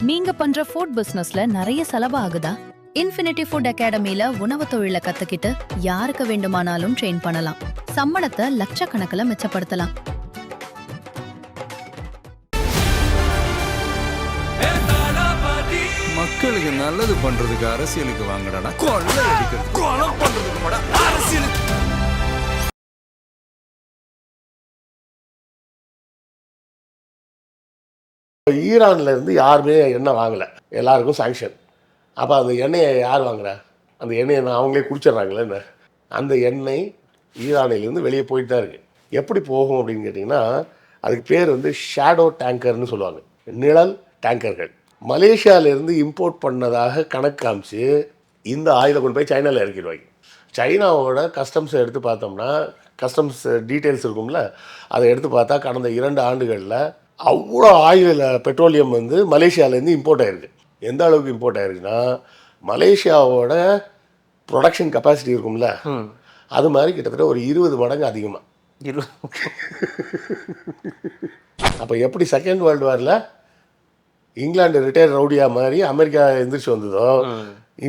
நீங்க பண்ற ஃபுட் பிசினஸ்ல நிறைய செலவு ஆகுதா? இன்ஃபினிட்டி ஃபுட் அகாடமில உணவு தொழிலை கத்துக்கிட்டு யாருக்கு வேண்டுமானாலும் ட்ரெயின் பண்ணலாம். சம்பளத்தை லட்சக்கணக்கில் மிச்சப்படுத்தலாம். மக்களுக்கு நல்லது பண்றதுக்கு அரசியலுக்கு வாங்கடா, கொள்ளை அடிக்கிறது கொலை பண்றதுக்கு கூட அரசியலுக்கு. ஈரான்ல இருந்து யாருமே எண்ணெய் வாங்கலை, எல்லாருக்கும் சாங்ஷன். அப்போ அந்த எண்ணெயை யார் வாங்குறா? அந்த எண்ணெயை அவங்களே குடிச்சிட்றாங்களே. என்ன அந்த எண்ணெய் ஈரானிலேருந்து வெளியே போயிட்டு தான் இருக்குது. எப்படி போகும் அப்படின்னு கேட்டிங்கன்னா, அதுக்கு பேர் வந்து ஷேடோ டேங்கர்னு சொல்லுவாங்க, நிழல் டேங்கர்கள். மலேசியாவிலேருந்து இம்போர்ட் பண்ணதாக கணக்கு காமிச்சு இந்த ஆயிலை கொண்டு போய் சைனாவில் இறக்கிடுவாங்க. சைனாவோட கஸ்டம்ஸை எடுத்து பார்த்தோம்னா, கஸ்டம்ஸ் டீட்டெயில்ஸ் இருக்கும்ல, அதை எடுத்து பார்த்தா கடந்த 2 ஆண்டுகளில் அவ்வளோ ஆயில் பெட்ரோலியம் வந்து மலேசியாவிலேருந்து இம்போர்ட் ஆகிருக்கு. எந்த அளவுக்கு இம்போர்ட் ஆகிருக்குன்னா, மலேசியாவோட ப்ரொடக்ஷன் கெப்பாசிட்டி இருக்கும்ல, அது மாதிரி கிட்டத்தட்ட ஒரு 20 மடங்கு அதிகமாக. அப்போ எப்படி செகண்ட் வேர்ல்டு வாரில் இங்கிலாந்து ரிட்டையர் ரவுடியா மாதிரி அமெரிக்கா எந்திரிச்சு வந்ததோ,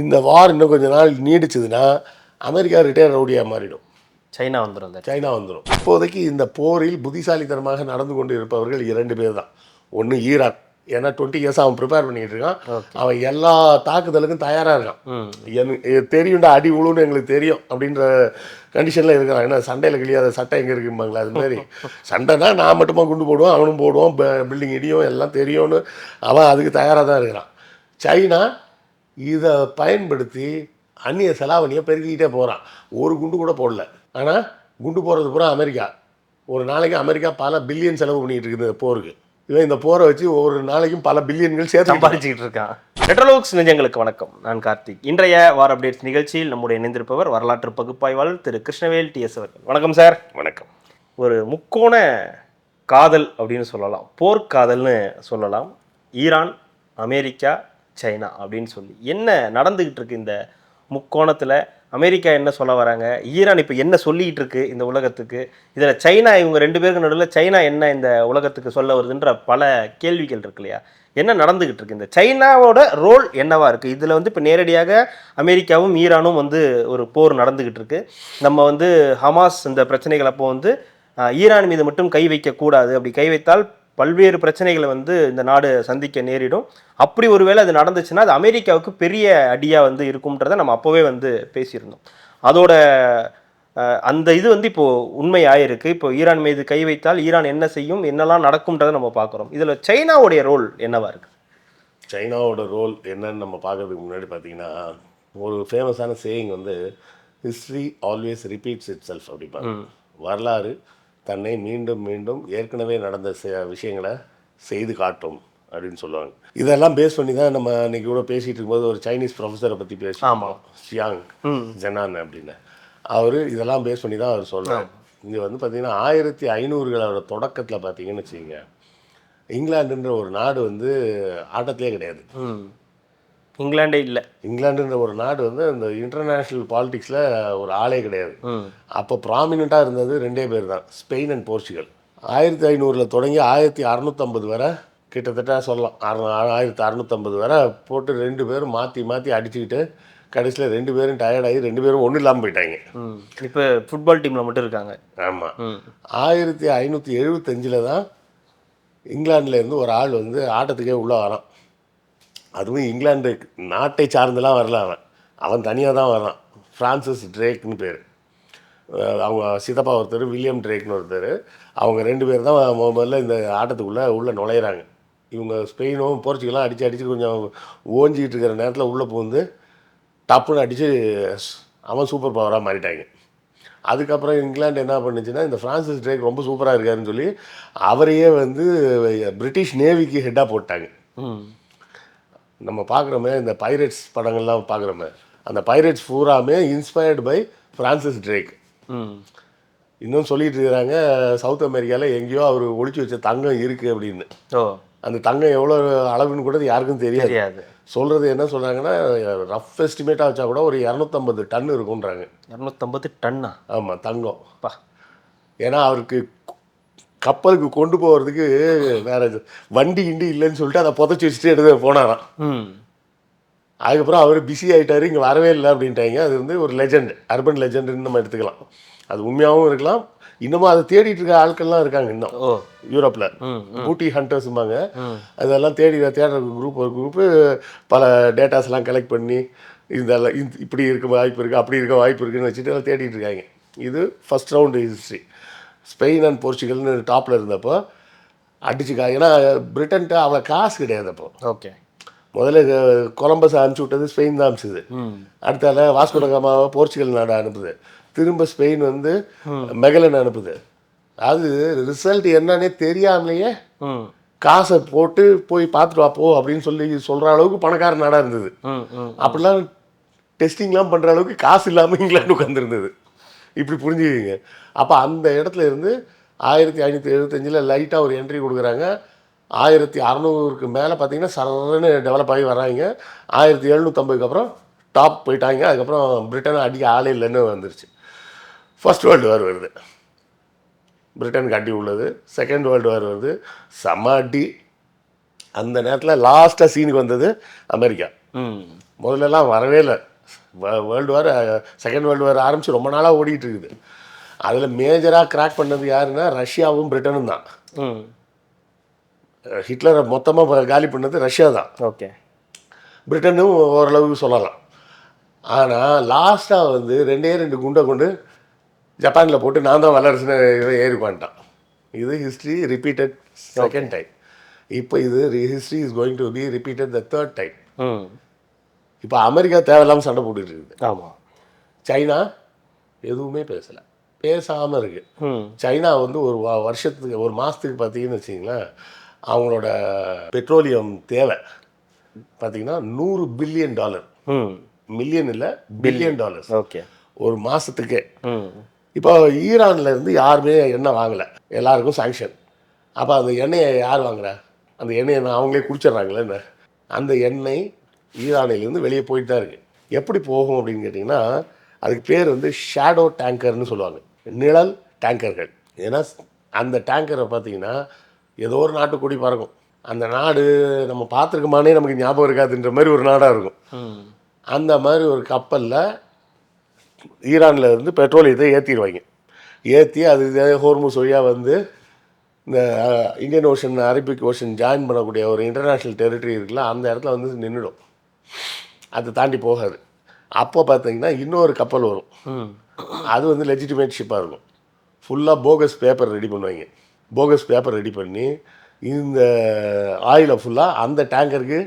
இந்த வார் இன்னும் கொஞ்ச நாள் நீடிச்சதுன்னா அமெரிக்கா ரிட்டையர் ரவுடியா மாறிடும், சைனா வந்துடும். இப்போதைக்கு இந்த போரில் புத்திசாலித்தனமாக நடந்து கொண்டு இருப்பவர்கள் 2 பேர் தான். ஒன்று ஈரான், ஏன்னா 20 இயர்ஸ் அவன் ப்ரிப்பேர் பண்ணிட்டு இருக்கான். அவன் எல்லா தாக்குதலுக்கும் தயாராக இருக்கான். எனக்கு தெரியும்டா, அடி உழுன்னு எங்களுக்கு தெரியும் அப்படின்ற கண்டிஷனில் இருக்கிறான். ஏன்னா சண்டையில் கிளியாத சட்டை எங்கே இருக்கும்பாங்களா, அது மாதிரி. சண்டைனா நான் மட்டுமா குண்டு போடுவோம், அவனும் போடுவோம், பில்டிங் இடியும், எல்லாம் தெரியும்னு அவன் அதுக்கு தயாராக தான் இருக்கிறான். சைனா இதை பயன்படுத்தி அந்நிய செலாவணியை பெருக்கிக்கிட்டே போகிறான். ஒரு குண்டு கூட போடல, ஆனால் குண்டு போடுறது பூரா அமெரிக்கா. ஒரு நாளைக்கு அமெரிக்கா பல பில்லியன் செலவு பண்ணிகிட்டு இருக்குது இந்த போருக்கு. இவன் இந்த போரை வச்சு ஒவ்வொரு நாளைக்கும் பல பில்லியன்கள் சேர்த்து சம்பாதிச்சுக்கிட்டு இருக்கான். மெட்ரோலோக்ஸ் நெஞ்சங்களுக்கு வணக்கம், நான் கார்த்திக். இன்றைய வார் அப்டேட்ஸ் நிகழ்ச்சியில் நம்முடைய இணைந்திருப்பவர் வரலாற்று பகுப்பாய்வாளர் திரு கிருஷ்ணவேல் டிஎஸ் அவர்கள். வணக்கம் சார். வணக்கம். ஒரு முக்கோண காதல் அப்படின்னு சொல்லலாம், போர்க்காதல்னு சொல்லலாம். ஈரான், அமெரிக்கா, சைனா அப்படின்னு சொல்லி என்ன நடந்துக்கிட்டு இருக்கு இந்த முக்கோணத்தில்? அமெரிக்கா என்ன சொல்ல வராங்க, ஈரான் இப்போ என்ன சொல்லிக்கிட்டு இருக்கு இந்த உலகத்துக்கு, இதில் சைனா, இவங்க 2 பேருக்கு நடுவில் சைனா என்ன இந்த உலகத்துக்கு சொல்ல வருதுன்ற பல கேள்விகள் இருக்கு இல்லையா? என்ன நடந்துக்கிட்டு இருக்கு, இந்த சைனாவோட ரோல் என்னவா இருக்குது இதில்? வந்து இப்போ நேரடியாக அமெரிக்காவும் ஈரானும் வந்து ஒரு போர் நடந்துக்கிட்டு இருக்கு. நம்ம வந்து ஹமாஸ் இந்த பிரச்சனைகள் அப்போ வந்து ஈரான் மீது மட்டும் கை வைக்கக்கூடாது, அப்படி கை வைத்தால் பல்வேறு பிரச்சனைகளை வந்து இந்த நாடு சந்திக்க நேரிடும். அப்படி ஒருவேளை அது நடந்துச்சுன்னா அது அமெரிக்காவுக்கு பெரிய அடியாக வந்து இருக்கும்ன்றதை நம்ம அப்போவே வந்து பேசியிருந்தோம். அதோட அந்த இது வந்து இப்போது உண்மையாயிருக்கு. இப்போ ஈரான் மீது கை வைத்தால் ஈரான் என்ன செய்யும், என்னெல்லாம் நடக்கும்ன்றதை நம்ம பார்க்குறோம். இதில் சைனாவுடைய ரோல் என்னவா இருக்குது? சைனாவோட ரோல் என்னன்னு நம்ம பார்க்கறதுக்கு முன்னாடி பார்த்தீங்கன்னா, ஒரு ஃபேமஸான சேயிங் வந்து history always repeats itself அப்படிப்பாங்க. வரலாறு தன்னை மீண்டும் மீண்டும் ஏற்கனவே நடந்த விஷயங்களை செய்து காட்டும் அப்படின்னு சொல்லுவாங்க. இதெல்லாம் பேஸ் பண்ணி தான் நம்ம இன்னைக்கு கூட பேசிகிட்டு இருக்கும்போது ஒரு சைனீஸ் ப்ரொஃபஸரை பற்றி பேசுவோம், ஷியாங் ஜெனான் அப்படின்னு. அவர் இதெல்லாம் பேஸ் பண்ணி தான் அவர் சொல்கிறார். இங்கே வந்து பார்த்திங்கன்னா 1500களோட தொடக்கத்தில் பார்த்தீங்கன்னு வச்சுக்கோங்க, இங்கிலாந்துன்ற ஒரு நாடு வந்து ஆட்டத்திலே கிடையாது. இங்கிலாண்டே இல்லை. இங்கிலாண்டுன்ற ஒரு நாடு வந்து இந்த இன்டர்நேஷ்னல் பாலிடிக்ஸில் ஒரு ஆளே கிடையாது. அப்போ ப்ராமினெண்ட்டாக இருந்தது 2 பேர் தான், ஸ்பெயின் அண்ட் போர்ச்சுகல். 1500 தொடங்கி 1650 வரை கிட்டத்தட்ட சொல்லலாம், 1650 வரை போட்டு 2 பேரும் மாற்றி மாற்றி அடிச்சுக்கிட்டு கடைசியில் 2 பேரும் டயர்டாகி 2 பேரும் ஒன்றும் இல்லாமல் போயிட்டாங்க. இப்போ ஃபுட்பால் டீமில் மட்டும் இருக்காங்க. ஆமாம். 1575 தான் இங்கிலாந்துலேருந்து ஒரு ஆள் வந்து ஆட்டத்துக்கே உள்ளே வரான். அதுவும் இங்கிலாந்து நாட்டை சார்ந்தெல்லாம் வரல, அவன் தனியாக தான் வரான். ஃப்ரான்சிஸ் ட்ரேக்னு பேர். அவங்க சித்தப்பா ஒருத்தர், வில்லியம் ட்ரேக்னு ஒருத்தர். அவங்க 2 பேர் தான் முதல்ல இந்த ஆட்டத்துக்குள்ளே நுழையிறாங்க. இவங்க ஸ்பெயினும் போர்ச்சுகலும் அடித்து கொஞ்சம் ஓஞ்சிக்கிட்டு இருக்கிற நேரத்தில் உள்ளே புகுந்து டப்புன்னு அடித்து அவன் சூப்பர் பவராக மாறிட்டாங்க. அதுக்கப்புறம் இங்கிலாந்து என்ன பண்ணுச்சுன்னா, இந்த ஃப்ரான்சிஸ் ட்ரேக் ரொம்ப சூப்பராக இருக்காருன்னு சொல்லி அவரையே வந்து பிரிட்டிஷ் நேவிக்கு ஹெட்டாக போட்டாங்க. நம்ம பார்க்குறோமே இந்த பைரேட்ஸ் படங்கள்லாம் பார்க்குறோமே, அந்த பைரேட்ஸ் பூராமே இன்ஸ்பயர்டு பை ஃப்ரான்சிஸ் ட்ரேக். இன்னும் சொல்லிட்டு இருக்கிறாங்க, சவுத் அமெரிக்காவில் எங்கேயோ அவர் ஒழிச்சு வச்ச தங்கம் இருக்குது அப்படின்னு. அந்த தங்கம் எவ்வளோ அளவுன்னு கூட யாருக்கும் தெரியாது. சொல்கிறது என்ன சொல்கிறாங்கன்னா, ரஃப் எஸ்டிமேட்டாக வச்சா கூட ஒரு 250 டன் இருக்குன்றாங்க. 250 டன்னா? ஆமாம், தங்கம். ஏன்னா அவருக்கு கப்பலுக்கு கொண்டு போகிறதுக்கு வேற வண்டி கிண்டி இல்லைன்னு சொல்லிட்டு அதை புதைச்சி வச்சுட்டு எடுத்து போனாராம். அதுக்கப்புறம் அவர் பிஸி ஆகிட்டாரு, இங்கே வரவே இல்லை அப்படின்ட்டாங்க. அது வந்து ஒரு லெஜெண்ட், அர்பன் லெஜெண்டுன்னு நம்ம எடுத்துக்கலாம். அது உண்மையாகவும் இருக்கலாம். இன்னமும் அதை தேடிட்டு இருக்க ஆட்கள்லாம் இருக்காங்க இன்னும் யூரோப்பில். பூட்டி ஹண்டர்ஸும்பாங்க. அதெல்லாம் தேடுற குரூப், ஒரு குரூப்பு பல டேட்டாஸ்லாம் கலெக்ட் பண்ணி இதெல்லாம் இப்படி இருக்க வாய்ப்பு இருக்குது, அப்படி இருக்க வாய்ப்பு இருக்குதுன்னு வச்சுட்டு எல்லாம் தேடிட்டு இருக்காங்க. இது first round history. Spain and போர்ச்சுகல்னு டாப்பில் இருந்தப்போ அடிச்சுக்கா. ஏன்னா பிரிட்டன்ட்டு அவ்வளோ காசு கிடையாது அப்போ. ஓகே, முதல்ல கொலம்பஸ் அனுப்பிச்சி விட்டது ஸ்பெயின் தான் அனுப்பிச்சுது. அடுத்தால வாஸ்கோ ட காமாவை போர்ச்சுகல் நாடு அனுப்புது. திரும்ப ஸ்பெயின் வந்து மெகலன் அனுப்புது. அது ரிசல்ட் என்னன்னே தெரியாமலேயே காசை போட்டு போய் பார்த்துட்டு வாப்போ அப்படின்னு சொல்கிற அளவுக்கு பணக்கார நாடாக இருந்தது. அப்படிலாம் டெஸ்டிங்லாம் பண்ணுற அளவுக்கு காசு இல்லாமல் இங்கிலாந்து உட்காந்துருந்தது. இப்படி புரிஞ்சுக்கிங்க. அப்போ அந்த இடத்துல இருந்து 1575 லைட்டாக ஒரு என்ட்ரி கொடுக்குறாங்க. 1600க்கு மேலே பார்த்தீங்கன்னா சரன்னு டெவலப் ஆகி வராங்க. 1750க்கு அப்புறம் டாப் போயிட்டாங்க. அதுக்கப்புறம் பிரிட்டனை அடிக்க ஆளே இல்லைன்னு வந்துருச்சு. ஃபர்ஸ்ட் வேர்ல்டு வார் வருது, பிரிட்டனுக்கு அடி உள்ளது. செகண்ட் வேர்ல்டு வார் வருது, செம்ம அடி. அந்த நேரத்தில் லாஸ்ட்டாக சீனுக்கு வந்தது அமெரிக்கா. முதல்லலாம் வரவே இல்லை. World war, second world war ஆரம்பித்து ரொம்ப நாளாக ஓடிட்டு இருக்குது. அதில் மேஜராக கிராக் பண்ணது யாருன்னா ரஷ்யாவும் பிரிட்டனும் தான். ஹிட்லரை மொத்தமாக காலி பண்ணது ரஷ்யா தான். ஓகே, பிரிட்டனும் ஓரளவுக்கு சொல்லலாம். ஆனால் லாஸ்ட்டாக வந்து 2 குண்டை கொண்டு ஜப்பானில் போட்டு நான் தான் வல்லரசுன்னு ஏறி பண்ணிட்டான். இது ஹிஸ்ட்ரி ரிப்பீட்டட் செகண்ட் டைம். இப்போ இது history is going to be repeated the third time. இப்போ அமெரிக்கா தேவையில்லாமல் சண்டை போட்டுட்டு இருக்குது. ஆமாம். சைனா எதுவுமே பேசலை, பேசாமல் இருக்குது. சைனா வந்து ஒரு வருஷத்துக்கு, ஒரு மாதத்துக்கு பார்த்தீங்கன்னு வச்சிங்களேன், அவங்களோட பெட்ரோலியம் தேவை பார்த்தீங்கன்னா $100 பில்லியன், மில்லியன் இல்லை பில்லியன் டாலர்ஸ். ஓகே, ஒரு மாதத்துக்கே. இப்போ ஈரானில் இருந்து யாருமே எண்ணெய் வாங்கலை, எல்லாருக்கும் சாங்ஷன். அப்போ அந்த எண்ணெயை யார் வாங்குறா? அந்த எண்ணெயை அவங்களே குடிச்சிட்றாங்களே. என்ன அந்த எண்ணெய் ஈரானிலேருந்து வெளியே போயிட்டு தான் இருக்குது. எப்படி போகும் அப்படின்னு கேட்டிங்கன்னா, அதுக்கு பேர் வந்து ஷேடோ டேங்கர்னு சொல்லுவாங்க, நிழல் டேங்கர்கள். ஏன்னா அந்த டேங்கரை பார்த்தீங்கன்னா ஏதோ ஒரு நாட்டு கொடி பறக்கும். அந்த நாடு நம்ம பார்த்துருக்கோமானே நமக்கு ஞாபகம் இருக்காதுன்ற மாதிரி ஒரு நாடாக இருக்கும். அந்த மாதிரி ஒரு கப்பலில் ஈரானில் இருந்து பெட்ரோலியத்தை ஏற்றிடுவாங்க. ஏற்றி அது ஹோர்முஸ் வழியாக வந்து இந்த Indian ocean, Arabic ocean join பண்ணக்கூடிய ஒரு இன்டர்நேஷ்னல் டெரிட்டரி இருக்குல்ல, அந்த இடத்துல வந்து நின்றுடும். அதை தாண்டி போகாது. அப்போ பார்த்தீங்கன்னா இன்னொரு கப்பல் வரும். அது வந்து லெஜிட்டிமேட் ஷிப்பாக இருக்கும். ஃபுல்லாக போகஸ் பேப்பர் ரெடி பண்ணுவாங்க. போகஸ் பேப்பர் ரெடி பண்ணி இந்த ஆயிலை ஃபுல்லாக அந்த டேங்கருக்கு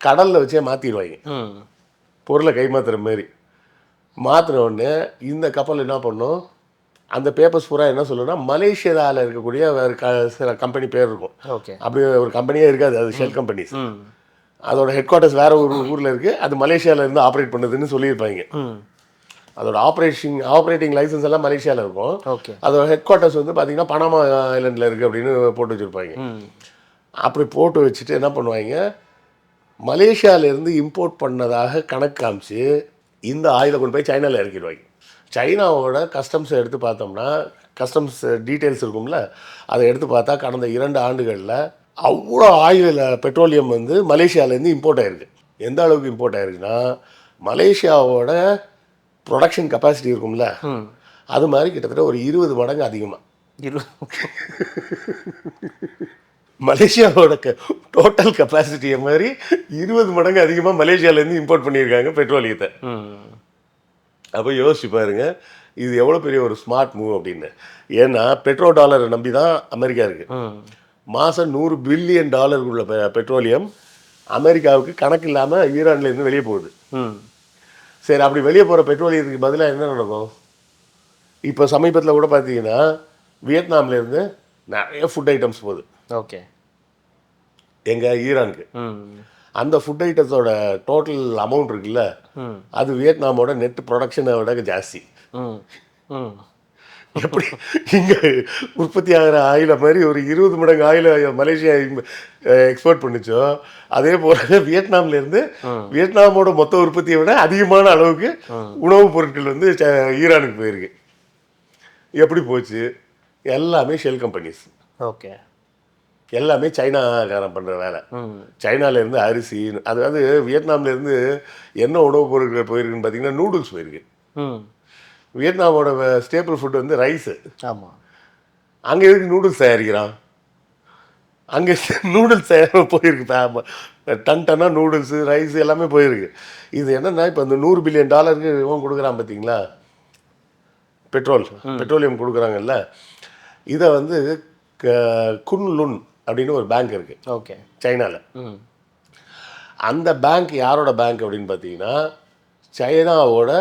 கடலில் வச்சே மாற்றிடுவாங்க. பொருளை கைமாத்துற மாரி மாற்றின உடனே இந்த கப்பல் என்ன பண்ணும், அந்த பேப்பர்ஸ் பூரா என்ன சொல்லணும்னா மலேசியாவில் இருக்கக்கூடிய வேறு சில கம்பெனி பேர் இருக்கும். ஓகே, அப்படி ஒரு கம்பெனியே இருக்காது, அது ஷெல் கம்பெனிஸ். அதோட ஹெட் குவார்ட்டர்ஸ் வேறு ஒரு ஊரில் இருக்குது, அது மலேசியாவில் இருந்து ஆப்ரேட் பண்ணுதுன்னு சொல்லியிருப்பாங்க. அதோட ஆப்ரேட்டிங் லைசன்ஸ் எல்லாம் மலேசியாவில் இருக்கும். ஓகே, அதோட ஹெட் குவார்ட்டர்ஸ் வந்து பார்த்திங்கன்னா பனாமா ஐலண்டில் இருக்குது அப்படின்னு போட்டு வச்சுருப்பாங்க. அப்படி போட்டு வச்சுட்டு என்ன பண்ணுவாங்க, மலேசியாவிலேருந்து இம்போர்ட் பண்ணதாக கணக்கு காமிச்சு இந்த ஆயிலை கொண்டு போய் சைனாவில் இறக்கிடுவாங்க. சைனாவோட கஸ்டம்ஸை எடுத்து பார்த்தோம்னா, கஸ்டம்ஸ் டீட்டெயில்ஸ் இருக்கும்ல, அதை எடுத்து பார்த்தா கடந்த 2 ஆண்டுகளில் அவ்வளோ ஆயில் பெட்ரோலியம் வந்து மலேசியாவிலேருந்து இம்போர்ட் ஆகிருக்கு. எந்த அளவுக்கு இம்போர்ட் ஆகிருக்குன்னா, மலேசியாவோட ப்ரொடக்ஷன் கெப்பாசிட்டி இருக்கும்ல, அது மாதிரி கிட்டத்தட்ட ஒரு 20 மடங்கு அதிகமாக. மலேசியாவோட டோட்டல் கெப்பாசிட்டியை மாதிரி 20 மடங்கு அதிகமாக மலேசியாவிலேருந்து இம்போர்ட் பண்ணியிருக்காங்க பெட்ரோலியத்தை. அப்போ யோசிச்சு பாருங்க, இது எவ்வளோ பெரிய ஒரு ஸ்மார்ட் மூவ் அப்படின்னு. ஏன்னா பெட்ரோ டாலரை நம்பி தான் அமெரிக்கா இருக்குது. மாதம் $100 பில்லியன் உள்ள பெட்ரோலியம் அமெரிக்காவுக்கு கணக்கு இல்லாமல் ஈரான்லேருந்து வெளியே போகுது. சரி, அப்படி வெளியே போகிற பெட்ரோலியத்துக்கு பதிலாக என்ன நடக்கும்? இப்போ சமீபத்தில் கூட பார்த்தீங்கன்னா வியட்நாம்லேருந்து நிறைய ஃபுட் ஐட்டம்ஸ் போகுது. ஓகே, எங்கள் ஈரானுக்கு. அந்த ஃபுட் ஐட்டத்தோட டோட்டல் அமௌண்ட் இருக்குல்ல, அது வியட்நாமோட நெட் ப்ரொடக்ஷனை விட ஜாஸ்தி. எப்படி இங்கே உற்பத்தி ஆகிற ஆயிலை மாதிரி ஒரு 20 மடங்கு ஆயிலை மலேசியா எக்ஸ்போர்ட் பண்ணிச்சோ, அதே போல வியட்நாம்லேருந்து வியட்நாமோட மொத்த உற்பத்தியை விட அதிகமான அளவுக்கு உணவுப் பொருட்கள் வந்து ஈரானுக்கு போயிருக்கு. எப்படி போச்சு? எல்லாமே ஷெல் கம்பெனிஸ், ஓகே. எல்லாமே சைனாக்காரன் பண்ணுற வேலை. சைனாலேருந்து அரிசி, அதாவது வியட்நாம்லேருந்து என்ன உணவுப் பொருட்கள் போயிருக்குன்னு பார்த்தீங்கன்னா நூடுல்ஸ் போயிருக்கு. வியட்நாமோட ஸ்டேபிள் ஃபுட் வந்து ரைஸு. ஆமாம். அங்கே எதுக்கு நூடுல்ஸ் தயாரிக்கிறான்? அங்கே நூடுல்ஸ் போயிருக்கு, டன் டன்னாக நூடுல்ஸு ரைஸ் எல்லாமே போயிருக்கு. இது என்னென்னா இப்போ இந்த $100 பில்லியன் இவன் கொடுக்குறான் பார்த்தீங்களா, பெட்ரோலியம் கொடுக்குறாங்கல்ல, இதை வந்து குன்லுன் அப்படின்னு ஒரு பேங்க் இருக்குது, ஓகே, சைனாவில். அந்த பேங்க் யாரோட பேங்க் அப்படின்னு பார்த்தீங்கன்னா சைனாவோட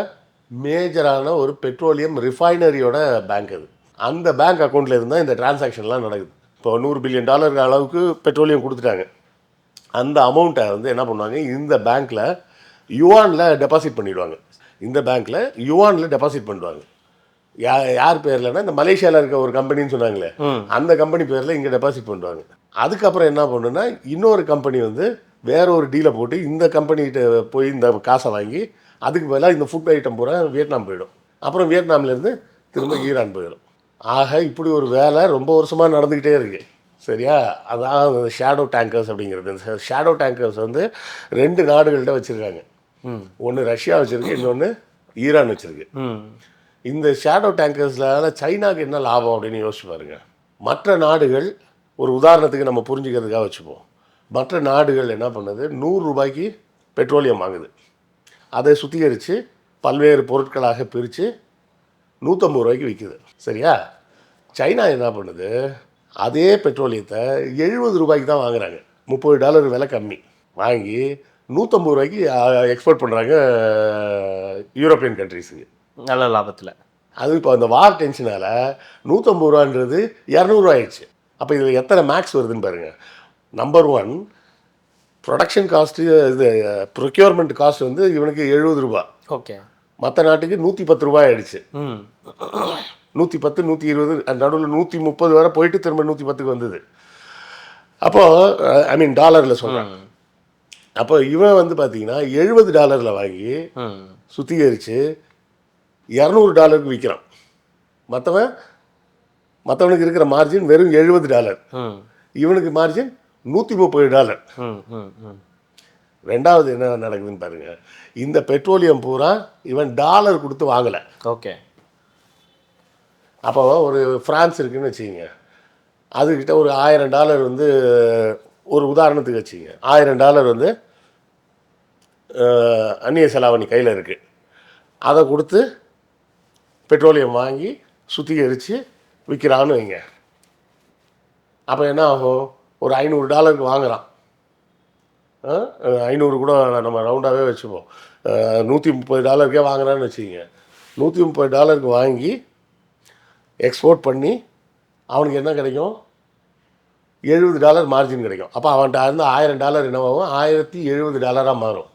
மேஜரான ஒரு பெட்ரோலியம் ரிஃபைனரியோட பேங்க் அது. அந்த பேங்க் அக்கௌண்ட்டில் இருந்தால் இந்த டிரான்சாக்ஷன்லாம் நடக்குது. இப்போ $100 பில்லியன் அளவுக்கு பெட்ரோலியம் கொடுத்துட்டாங்க. அந்த அமௌண்ட்டை வந்து என்ன பண்ணுவாங்க, இந்த பேங்க்கில் யுவானில் டெபாசிட் பண்ணிவிடுவாங்க. இந்த பேங்க்கில் யுவானில் டெபாசிட் பண்ணுவாங்க. யார் பேர்லன்னா இந்த மலேசியாவில் இருக்க ஒரு கம்பெனின்னு சொன்னாங்களே, அந்த கம்பெனி பேரில் இங்கே டெபாசிட் பண்ணுவாங்க. அதுக்கப்புறம் என்ன பண்ணுன்னா இன்னொரு கம்பெனி வந்து வேற ஒரு டீலை போட்டு இந்த கம்பெனிகிட்ட போய் இந்த காசை வாங்கி அதுக்கு பதிலாக இந்த ஃபுட் ஐட்டம் பூரா வியட்நாம் போயிடும். அப்புறம் வியட்நாம்லேருந்து திரும்ப ஈரான் போயிடும். ஆக இப்படி ஒரு வேலை ரொம்ப வருஷமாக நடந்துக்கிட்டே இருக்குது. சரியா? அதான் ஷேடோ டேங்கர்ஸ் அப்படிங்கிறது. இந்த ஷேடோ டேங்கர்ஸ் வந்து 2 நாடுகள்கிட்ட வச்சுருக்காங்க. ஒன்று ரஷ்யா வச்சுருக்கு, இன்னொன்று ஈரான் வச்சுருக்கு. இந்த ஷேடோ டேங்கர்ஸ்னால சைனாவுக்கு என்ன லாபம் அப்படின்னு யோசிச்சு பாருங்க. மற்ற நாடுகள், ஒரு உதாரணத்துக்கு நம்ம புரிஞ்சுக்கிறதுக்காக வச்சுப்போம், மற்ற நாடுகள் என்ன பண்ணுது, $100 பெட்ரோலியம் வாங்குது. அதை சுத்திகரித்து பல்வேறு பொருட்களாக பிரித்து $150 விற்குது. சரியா? சைனா என்ன பண்ணுது, அதே பெட்ரோலியத்தை $70 தான் வாங்குறாங்க. $30 விலை கம்மி வாங்கி $150 எக்ஸ்போர்ட் பண்ணுறாங்க யூரோப்பியன் கண்ட்ரீஸுக்கு, நல்ல லாபத்தில். அது இப்போ அந்த வார் டென்ஷனால் $150 200 ஆயிடுச்சு. அப்போ இதில் எத்தனை மேக்ஸ் வருதுன்னு பாருங்கள். நம்பர் 1, ப்ரொடக்ஷன் காஸ்ட்டு, இது ப்ரொக்யூர்மெண்ட் காஸ்ட் வந்து இவனுக்கு $70. ஓகே. மற்ற நாட்டுக்கு $110 ஆயிடுச்சு. 110, 120, நடுவில் 130 வரை போயிட்டு திரும்ப 110க்கு வந்தது. அப்போது ஐ மீன் டாலரில் சொல்கிறேன். அப்போ இவன் வந்து பார்த்தீங்கன்னா $70 வாங்கி சுத்திகரித்து $200 விற்கிறான். மற்றவனுக்கு இருக்கிற மார்ஜின் வெறும் $70, இவனுக்கு மார்ஜின் $130. ரெண்டாவது என்ன நடக்குதுன்னு பாருங்க, இந்த பெட்ரோலியம் பூரா இவன் டாலர் கொடுத்து வாங்கலை. ஓகே. அப்போ ஒரு ஃப்ரான்ஸ் இருக்குன்னு வச்சுக்கிங்க, அதுக்கிட்ட ஒரு $1000 வந்து, ஒரு உதாரணத்துக்கு வச்சுங்க, $1000 வந்து அந்நிய செலாவணி கையில் இருக்குது. அதை கொடுத்து பெட்ரோலியம் வாங்கி சுத்திகரித்து விற்கிறான்னு வைங்க. அப்போ என்ன ஆகும், ஒரு $500 வாங்குகிறான். 500 கூட நம்ம ரவுண்டாகவே வச்சுப்போம், $130 வாங்குறான்னு வச்சுக்கிங்க. $130 வாங்கி எக்ஸ்போர்ட் பண்ணி அவனுக்கு என்ன கிடைக்கும், $70 மார்ஜின் கிடைக்கும். அப்போ அவன்கிட்ட இருந்து $1000 என்னவாகும், $1070 மாறும்.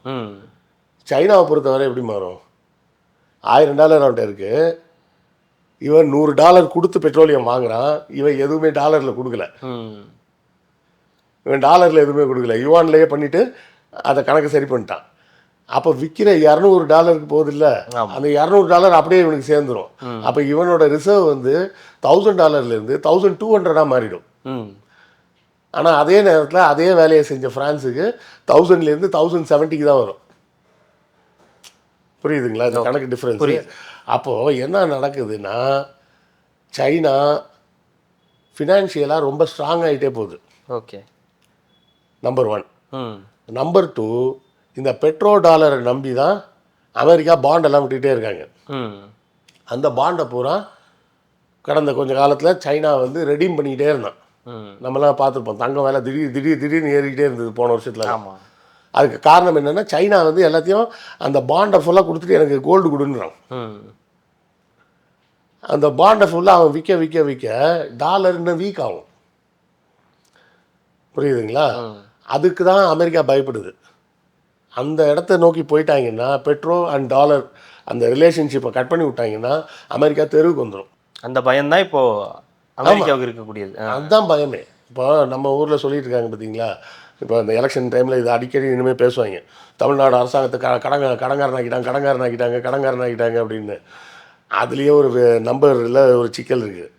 சைனாவை பொறுத்தவரை எப்படி மாறும், $1000 அவன்கிட்ட இருக்குது, இவன் $100 கொடுத்து பெட்ரோலியம் வாங்குறான், இவன் எதுவுமே டாலரில் கொடுக்கல, இவன் டாலரில் எதுவுமே கொடுக்கல, யுவான்லேயே பண்ணிவிட்டு அதை கணக்கு சரி பண்ணிட்டான். அப்போ விற்கிற $200 போகுது இல்லை, அந்த $200 அப்படியே இவனுக்கு சேர்ந்துடும். அப்போ இவனோட ரிசர்வ் வந்து $1000 $1200 மாறிடும். ஆனால் அதே நேரத்தில் அதே வேலையை செஞ்ச ஃப்ரான்ஸுக்கு 1000 1070 தான் வரும். புரியுதுங்களா இந்த கணக்கு டிஃப்ரென்ஸ்? அப்போது என்ன நடக்குதுன்னா, சைனா ஃபினான்ஷியலாக ரொம்ப ஸ்ட்ராங் ஆகிட்டே போகுது. Okay, number 1. நம்பர் 2, இந்த பெட்ரோ டாலரை நம்பி தான் அமெரிக்கா பாண்டெல்லாம் விட்டுக்கிட்டே இருக்காங்க. அந்த பாண்டை பூரா கடந்த கொஞ்ச காலத்தில் சைனா வந்து ரெடீம் பண்ணிக்கிட்டே இருந்தான். நம்மளாம் பார்த்துருப்போம், தங்கம் வேலை திடீர்னு ஏறிக்கிட்டே இருந்தது போன வருஷத்தில். ஆமாம். அதுக்கு காரணம் என்னென்னா, சைனா வந்து எல்லாத்தையும் அந்த பாண்டை ஃபுல்லாக கொடுத்துட்டு எனக்கு கோல்டு கொடுன்றான். அந்த பாண்டை ஃபுல்லாக அவன் விற்க டாலர் இன்னும் வீக் ஆகும். புரியுதுங்களா? அதுக்கு தான் அமெரிக்கா பயப்படுது. அந்த இடத்த நோக்கி போயிட்டாங்கன்னா, பெட்ரோ அண்ட் டாலர் அந்த ரிலேஷன்ஷிப்பை கட் பண்ணி விட்டாங்கன்னா அமெரிக்கா தெருவுக்கு வந்துடும். அந்த பயம்தான் இப்போது அமெரிக்காவுக்கு இருக்கக்கூடியது. அதுதான் பயமே. இப்போ நம்ம ஊரில் சொல்லிட்டு இருக்காங்க பார்த்தீங்களா, இப்போ இந்த எலெக்ஷன் டைமில் இது அடிக்கடி இனிமேல் பேசுவாங்க, தமிழ்நாடு அரசாங்கத்தை கடங்காரனாக்கிட்டாங்க அப்படின்னு. அதுலேயே ஒரு நம்பரில் ஒரு சிக்கல் இருக்குது.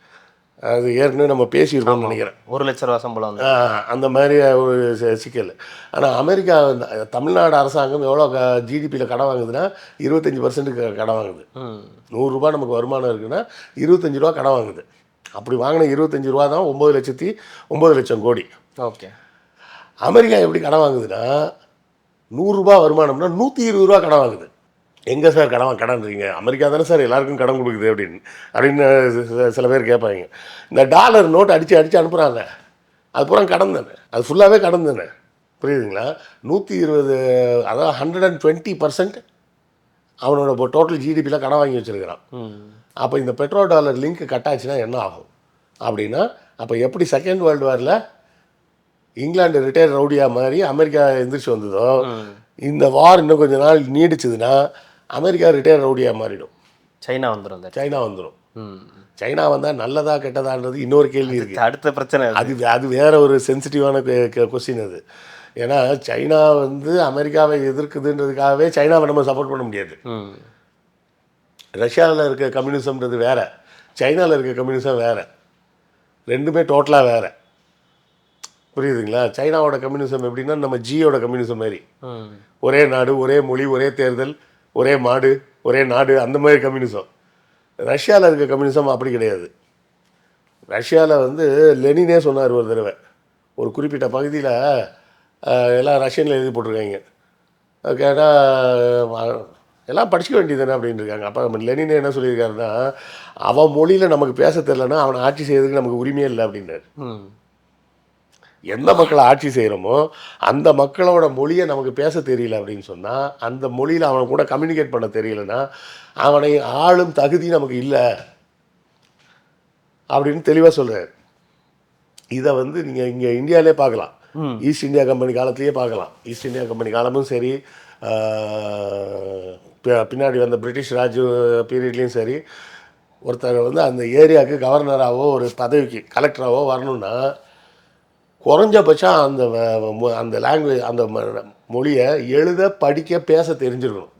அது ஏற்கனவே நம்ம பேசியிருக்கோம்னு நினைக்கிறேன். 1,00,000 ரூபா சம்பளம் வந்து. அந்த மாதிரி ஒரு சிக்கல். ஆனால் அமெரிக்கா தமிழ்நாடு அரசாங்கம் எவ்வளோ ஜிடிபியில் கடன் வாங்குதுன்னா 25% கடன் வாங்குது. ₹100 நமக்கு வருமானம் இருக்குன்னா ₹25 கடன் வாங்குது. அப்படி வாங்கின ₹25 தான் 9,09,00,000 கோடி. ஓகே. அமெரிக்கா எப்படி கடன் வாங்குதுன்னா ₹100 வருமானம்னா ₹120 கடன் வாங்குது. எங்கே சார் கடன்றீங்க? அமெரிக்கா தானே சார் எல்லாருக்கும் கடன் கொடுக்குது அப்படின்னு சில பேர் கேட்பாங்க. இந்த டாலர் நோட் அடித்து அனுப்புகிறாங்க, அது பூரா கடன் தானே, அது ஃபுல்லாகவே கடன் தானே. புரியுதுங்களா? 120, அதாவது 120% அவனோட டோட்டல் ஜிடிபியில் கடன் வாங்கி வச்சுருக்கிறான். அப்போ இந்த பெட்ரோ டாலர் லிங்க் கட் ஆச்சுன்னா என்ன ஆகும் அப்படின்னா, அப்போ எப்படி செகண்ட் வேர்ல்டு வாரில் இங்கிலாந்து ரிட்டையர் ரவுடியா மாதிரி அமெரிக்கா எந்திரிச்சு வந்ததோ, இந்த வார் இன்னும் கொஞ்ச நாள் நீடிச்சதுன்னா அமெரிக்கா ரிட்டையர் ரவுடியா மாறிடும். சைனா வந்துடும். சைனா வந்தால் நல்லதா கெட்டதான்றது இன்னொரு கேள்வி இருக்குது. அடுத்த பிரச்சனை அது வேற ஒரு சென்சிட்டிவான கொஸ்டின் அது. ஏன்னா சைனா அமெரிக்காவை எதிர்க்குதுன்றதுக்காகவே சைனாவை நம்ம சப்போர்ட் பண்ண முடியாது. ரஷ்யாவில் இருக்க கம்யூனிசம்ன்றது வேற, சைனாவில் இருக்க கம்யூனிசம் வேற, ரெண்டுமே டோட்டலாக வேற. புரியுதுங்களா? சைனாவோட கம்யூனிசம் எப்படின்னா நம்ம ஜியோட கம்யூனிசம் மாதிரி, ஒரே நாடு, ஒரே மொழி, ஒரே தேர்தல், ஒரே மாடு, ஒரே நாடு, அந்த மாதிரி கம்யூனிசம். ரஷ்யாவில் இருக்க கம்யூனிசம் அப்படி கிடையாது. ரஷ்யாவில் லெனினே சொன்னார் ஒரு தடவை, ஒரு குறிப்பிட்ட பகுதியில் எல்லாம் ரஷ்யனில் எழுதி போட்டிருக்காங்க. கேட்டால் எல்லாம் படிச்சுக்க வேண்டியது தானே அப்படின்னு இருக்காங்க. அப்போ லெனினே என்ன சொல்லியிருக்காருன்னா, அவன் மொழியில் நமக்கு பேச தெரிலன்னா அவனை ஆட்சி செய்யறதுக்கு நமக்கு உரிமையே இல்லை அப்படின்னாரு. எந்த மக்களை ஆட்சி செய்கிறோமோ அந்த மக்களோட மொழியை நமக்கு பேச தெரியல அப்படின்னு சொன்னால், அந்த மொழியில் அவனை கூட கம்யூனிகேட் பண்ண தெரியலன்னா அவனை ஆளும் தகுதி நமக்கு இல்லை அப்படின்னு தெளிவாக சொல்கிறார். இதை நீங்கள் இங்கே இந்தியாவிலே பார்க்கலாம். ஈஸ்ட் இந்தியா கம்பெனி காலத்திலேயே பார்க்கலாம். ஈஸ்ட் இந்தியா கம்பெனி காலமும் சரி, பின்னாடி வந்த பிரிட்டிஷ் ராஜ் பீரியட்லேயும் சரி, ஒருத்தர் அந்த ஏரியாவுக்கு கவர்னராகவோ ஒரு பதவிக்கு கலெக்டராகவோ வரணுன்னா குறைஞ்சபட்சம் அந்த லாங்குவேஜ், அந்த மொழியை எழுத படிக்க பேச தெரிஞ்சிருக்கணும்.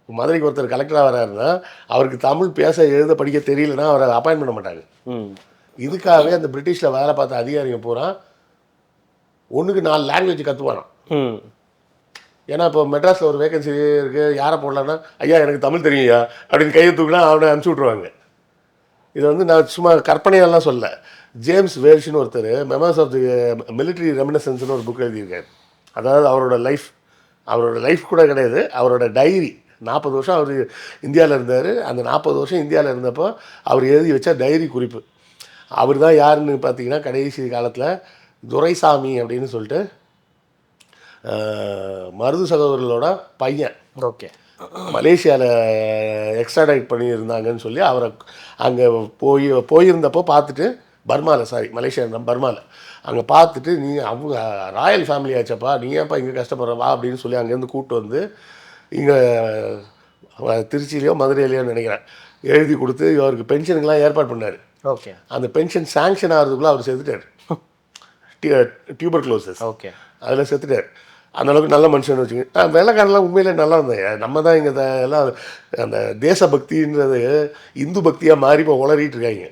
மதுரைக்கு ஒருத்தர் கலெக்டராக வர்றாருன்னா அவருக்கு தமிழ் பேச எழுத படிக்க தெரியலன்னா அவரை அப்பாயின்ட் பண்ண மாட்டாங்க. இதுக்காகவே அந்த பிரிட்டிஷில் வேலை பார்த்த அதிகாரிங்க பூரா 1க்கு 4 லாங்குவேஜ் கற்றுவாராம். ஏன்னா இப்போ மெட்ராஸில் ஒரு வேகன்சி இருக்குது, யாரை போடலான்னா, ஐயா எனக்கு தமிழ் தெரியுயா அப்படின்னு கையை தூக்கினா அவனை அனுப்பிச்சி விட்ருவாங்க. இது நான் சும்மா கற்பனையெல்லாம் சொல்ல. ஜேம்ஸ் வேல்ஷ்னு ஒருத்தர் மெமர்ஸ் ஆஃப் தி மிலிட்ரி ரெமினசன்ஸ்னு ஒரு புக் எழுதியிருக்காரு. அதாவது அவரோட லைஃப் கூட கிடையாது, அவரோட டைரி. 40 வருஷம் அவர் இந்தியாவில் இருந்தார். அந்த 40 வருஷம் இந்தியாவில் இருந்தப்போ அவர் எழுதி வச்ச டைரி குறிப்பு. அவர் தான் யாருன்னு பார்த்தீங்கன்னா, கடைசி காலத்தில் துரைசாமி அப்படின்னு சொல்லிட்டு மருது சகோதரர்களோட பையன். ஓகே. மலேசியாவில் எக்ஸ்ட்ராடைட் பண்ணியிருந்தாங்கன்னு சொல்லி அவரை அங்கே போயிருந்தப்போ பார்த்துட்டு, மலேசியா பர்மாவில் அங்கே பார்த்துட்டு, நீ அவங்க ராயல் ஃபேமிலி ஆச்சப்பா, நீ ஏன்ப்பா இங்கே கஷ்டப்படுறவா அப்படின்னு சொல்லி அங்கேருந்து கூப்பிட்டு வந்து இங்கே திருச்சியிலையோ மதுரையிலையோ நினைக்கிறேன் எழுதி கொடுத்து அவருக்கு பென்ஷனுக்கெலாம் ஏற்பாடு பண்ணார். ஓகே. அந்த பென்ஷன் சாங்ஷன் ஆகிறதுக்குள்ளே அவர் செத்துட்டார். டியூபர்குலோசிஸ். ஓகே. அதில் செத்துட்டார். அந்தளவுக்கு நல்ல மனுஷன் வச்சுக்கோங்க. வெள்ளைக்காரன்லாம் உண்மையிலே நல்லா இருந்தேன். நம்ம தான் இங்கே எல்லாம் அந்த தேசபக்தின்றது இந்து பக்தியாக மாறி இப்போ உளறிட்டு இருக்காங்க.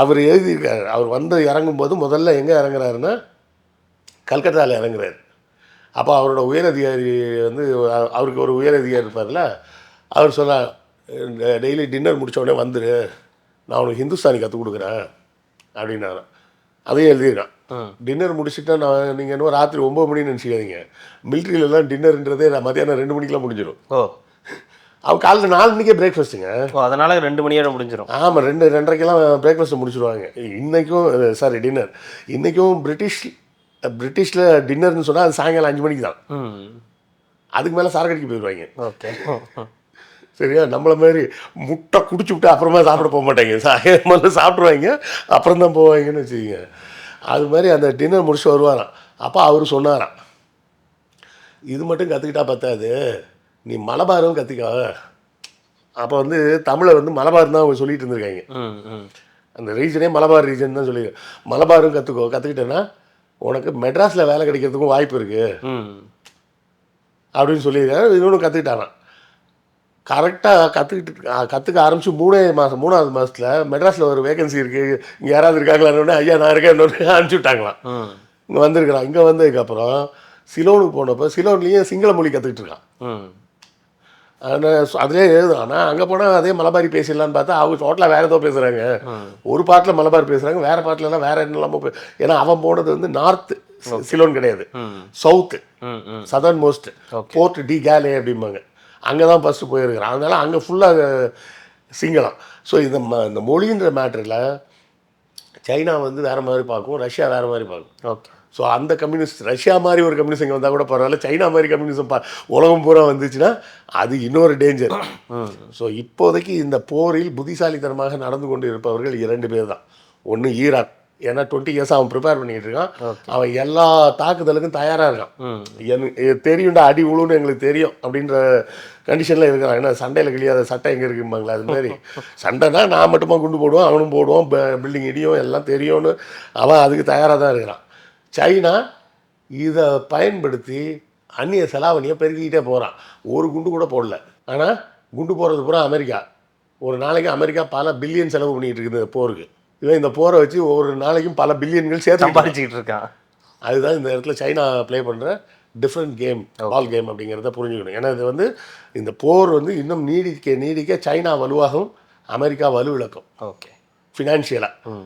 அவர் எழுதியிருக்காரு. அவர் இறங்கும்போது முதல்ல எங்கே இறங்குறாருன்னா கல்கத்தாவில் இறங்குறாரு. அப்போ அவரோட உயரதிகாரி அவருக்கு ஒரு உயரதிகாரி இருப்பார்ல, அவர் சொன்னார், டெய்லி டின்னர் முடித்தோடனே வந்துரு, நான் உனக்கு ஹிந்துஸ்தானி கற்றுக் கொடுக்குறேன் அப்படின்னாரான். அதையும் எழுதியிருக்கான். டின்னர் முடிச்சுட்டா நீங்கள் இன்னும் ராத்திரி 9 மணின்னு நினச்சிக்காதீங்க. மிலிட்ரியிலலாம் டின்னர்ன்றதே மத்தியானம் 2 மணிக்கெலாம் முடிஞ்சிடும். அவன் காலைல 4 மணிக்கே பிரேக்ஃபாஸ்ட்டுங்க. அதனால் 2 மணியோட முடிஞ்சிடும். ஆமாம், 2-2:30க்கெல்லாம் பிரேக்ஃபாஸ்ட்டு முடிச்சுடுவாங்க. இன்றைக்கும் டின்னர். இன்றைக்கும் பிரிட்டிஷில் டின்னர்னு சொன்னால் அது சாயங்காலம் 5 மணிக்கு தான். அதுக்கு மேலே சரக்கடிக்கு போயிடுவாங்க. ஓகே. சரியா? நம்மளை மாதிரி முட்டை குடிச்சு விட்டு அப்புறமா சாப்பிட போக மாட்டாங்க. முதல்ல சாப்பிட்ருவாங்க, அப்புறம் தான் போவாங்கன்னு வச்சுக்கிங்க. அது மாதிரி அந்த டின்னர் முடிச்சுட்டு வருவாராம். அப்போ அவர் சொன்னாராம், இது மட்டும் கற்றுக்கிட்டா பத்தாது, நீ மலபாரும் கற்றுக்க. அப்போ தமிழை மலபார் தான் அவங்க சொல்லிட்டு இருந்திருக்காங்க. அந்த ரீஜனே மலபார் ரீஜன் தான் சொல்லி, மலபாரும் கற்றுக்கிட்டேன்னா உனக்கு மெட்ராஸில் வேலை கிடைக்கிறதுக்கும் வாய்ப்பு இருக்குது அப்படின்னு சொல்லியிருக்காரு. இன்னொன்று கற்றுக்கிட்டாரான். கரெக்டாக கற்றுக்க ஆரம்பித்து மூணாவது மாதத்தில் மெட்ராஸில் ஒரு வேகன்சி இருக்குது, இங்கே யாராவது இருக்காங்களான்னு, ஐயா நான் இருக்கேன் அனுப்பிச்சி விட்டாங்களாம். இங்கே வந்திருக்கிறான். இங்கே வந்ததுக்கப்புறம் சிலோனுக்கு போனப்போ சிலோன்லேயும் சிங்கள மொழி கற்றுக்கிட்டு இருக்கான். அதிலே எழுதும். ஆனால் அங்கே போனால் அதே மலபாரி பேசிடலான்னு பார்த்தா அவங்க டோட்டலாக வேறு ஏதோ பேசுகிறாங்க. ஒரு பாட்டில் மலபாரி பேசுகிறாங்க, வேறு பாட்டிலலாம் வேறு என்னெல்லாமோ ஏன்னா அவன் போனது வந்து நார்த்து, சிலோன் கிடையாது, south, southern most, port de Galle அப்படிம்பாங்க. அங்கே தான் ஃபஸ்ட்டு போயிருக்கிறான். அதனால் அங்கே ஃபுல்லாக சிங்களம். ஸோ இந்த மொழின்ற மேட்டரில் சைனா வந்து வேறு மாதிரி பார்க்கும், ரஷ்யா வேறு மாதிரி பார்க்கும். ஓகே. ஸோ அந்த கம்யூனிஸ்ட் ரஷ்யா மாதிரி ஒரு கம்யூனிஸ்ட் இங்கே வந்தால் கூட பரவாயில்ல, சைனா மாதிரி கம்யூனிசம் உலகம் பூரா வந்துச்சுன்னா அது இன்னொரு டேஞ்சர். ஸோ இப்போதைக்கு இந்த போரில் புத்திசாலித்தனமாக நடந்து கொண்டு இருப்பவர்கள் 2 பேர் தான். ஒன்று ஈரான், ஏன்னா 20 இயர்ஸ் அவன் ப்ரிப்பேர் பண்ணிக்கிட்டு இருக்கான். அவன் எல்லா தாக்குதலுக்கும் தயாராக இருக்கான். எனக்கு தெரியும்டா அடி உழுன்னு எங்களுக்கு தெரியும் அப்படின்ற கண்டிஷனில் இருக்கிறான். ஏன்னா சண்டையில் கிளியாத சட்டை எங்கே இருக்கும்பாங்களா, அது மாதிரி சண்டைனா நான் மட்டுமா குண்டு போடுவான், அவனும் போடுவான், பில்டிங் இடியும், எல்லாம் தெரியும்னு அவன் அதுக்கு தயாராக தான் இருக்கிறான். சைனா இதை பயன்படுத்தி அந்நிய செலாவணியை பெருக்கிக்கிட்டே போகிறான். ஒரு குண்டு கூட போடல. ஆனால் குண்டு போடுறது பூரா அமெரிக்கா. ஒரு நாளைக்கு அமெரிக்கா பல பில்லியன் செலவு பண்ணிகிட்டு இருக்குது போருக்கு. இவன் இந்த போரை வச்சு ஒரு நாளைக்கும் பல பில்லியன்கள் சேர்த்து சம்பாதிச்சுக்கிட்டு இருக்கான். அதுதான் இந்த இடத்துல சைனா ப்ளே பண்ணுற டிஃப்ரெண்ட் கேம், பால் கேம் அப்படிங்கிறத புரிஞ்சுக்கணும். ஏன்னா இது வந்து இந்த போர் வந்து இன்னும் நீடிக்க சைனா வலுவாகும், அமெரிக்கா வலுவிழக்கும். ஓகே. ஃபினான்ஷியலாக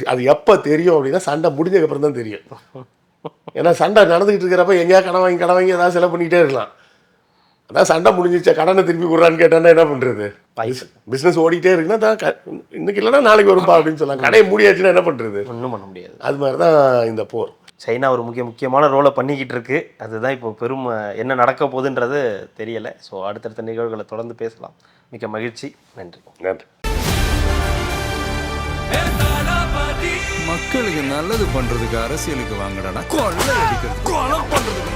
அது எப்போ தெரியும் அப்படின்னா சண்டை முடிஞ்சதுக்கப்புறம் தான் தெரியும். ஏன்னா சண்டை நடந்துக்கிட்டு இருக்கிறப்ப எங்கேயா கடன் வாங்கி ஏதாவது செலவு பண்ணிக்கிட்டே இருக்கலாம். அதான் சண்டை முடிஞ்சிச்சா கடனை திருப்பி கொடுறான்னு கேட்டான்னா என்ன பண்ணுறது? பிஸ்னஸ் ஓடிக்கிட்டே இருக்குன்னா தான் இன்னைக்கு இல்லைன்னா நாளைக்கு வரும்பா அப்படின்னு சொல்லலாம். கடையை மூடியாச்சுன்னா என்ன பண்ணுறது? ஒன்றும் பண்ண முடியாது. அது மாதிரி தான் இந்த போர். சைனா ஒரு முக்கியமான ரோலை பண்ணிக்கிட்டு இருக்கு. அதுதான் இப்போ பெரும் என்ன நடக்க போகுதுன்றது தெரியலை. ஸோ அடுத்தடுத்த நிகழ்வுகளை தொடர்ந்து பேசலாம். மிக்க மகிழ்ச்சி. நன்றி. நன்றி. மக்களுக்கு நல்லது பண்றதுக்கு அரசியலுக்கு வாங்கடா, கொள்ளை அடிக்கிறது, கொலை பண்றதுக்கு